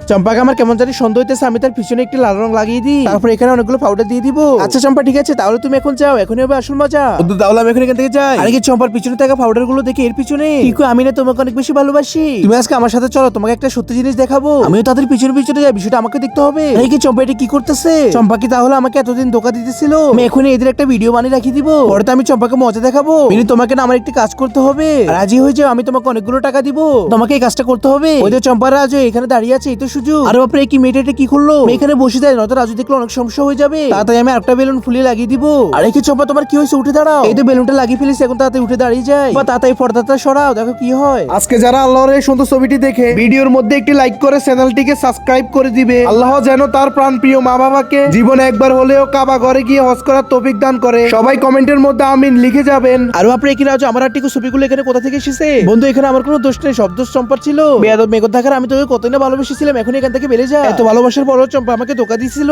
চম্পাকে আমার কেমন জানি সন্দেহ হইতেছে, আমি তার পিছনে একটি লাল রং লাগিয়ে দিই, তারপর এখানে অনেকগুলো পাউডার দিয়ে দিব। আচ্ছা চম্পা ঠিক আছে, তাহলে তুমি এখন যাও, এখনই হবে আসল মজা। বন্ধু তাহলে আমি এখন এখান থেকে যাই। আরে কি চম্পার পিছনে থাকা পাউডার গুলো দেখে এর পিছনে কি আমি না তোমাকে অনেক বেশি ভালোবাসি, তুমি আজকে আমার সাথে চলো, তোমাকে একটা সত্যি জিনিস দেখাবো। আমিও তাদের পিছনে পিছনে যাই, বিষয়টা আমাকে দেখতে হবে। এই কি চম্পা এটা কি করতেছে? চম্পা কি তাহলে আমাকে এতদিন ধোকা দিতেছিল? আমি এখনই এদের একটা ভিডিও বানিয়ে রাখি দিব, পরে তো আমি চম্পাকে মজা দেখাবো। কিন্তু তোমাকে না আমার একটি কাজ করতে হবে, রাজি হয়ে যাও, আমি তোমাকে অনেকগুলো টাকা দিব, তোমাকে এই কাজটা করতে হবে। ওই যে চম্পা রাজু এখানে দাঁড়িয়ে আছে, এই তো সুযোগ। আরে বাপরে কি মেয়েটা কি করলো? এখানে বসে যায়, নয়তো রাজু দেখলে অনেক সমস্যা হয়ে যাবে। তাড়াতাড়ি আমি একটা বেলুন ফুলিয়ে লাগিয়ে দিব। আরে কি চম্পা তোমার কি হয়েছে? উঠে দাঁড়াও, এই তো বেলুনটা লাগিয়ে ফেলেছি, এখন তাড়াতাড়ি উঠে দাঁড়িয়ে যায় বা তাড়াতাড়ি পর্দাটা সরাও, দেখো কি হয়। আজকে যারা আল্লাহর এই সুন্দর ছবিটি দেখে ভিডিওর মধ্যে একটি লাইক করে চ্যানেলটিকে সাবস্ক্রাইব করে দিবে, আল্লাহ যেন তার প্রাণ প্রিয় মা বাবাকে জীবনে একবার হলেও কাবা ঘরে গিয়ে হজ করার তৌফিক দান করে। সবাই কমেন্টের মধ্যে আমিন লিখে যাবেন। আর আপনি কি রাজু আমার আর্টিকেল ছবিগুলো এখানে কোথা থেকে এসেছে? বন্ধু এখানে আমার কোনো দোষ নেই, সব দোষ চম্পার ছিল। বেয়াদব মেঘ থাকার আমি তোকে কতই না ভালোবেসেছিলাম, এখন এখান থেকে বেরিয়ে যা। এত ভালোবাসার পরও চম্পা আমাকে ধোকা দিয়েছিল।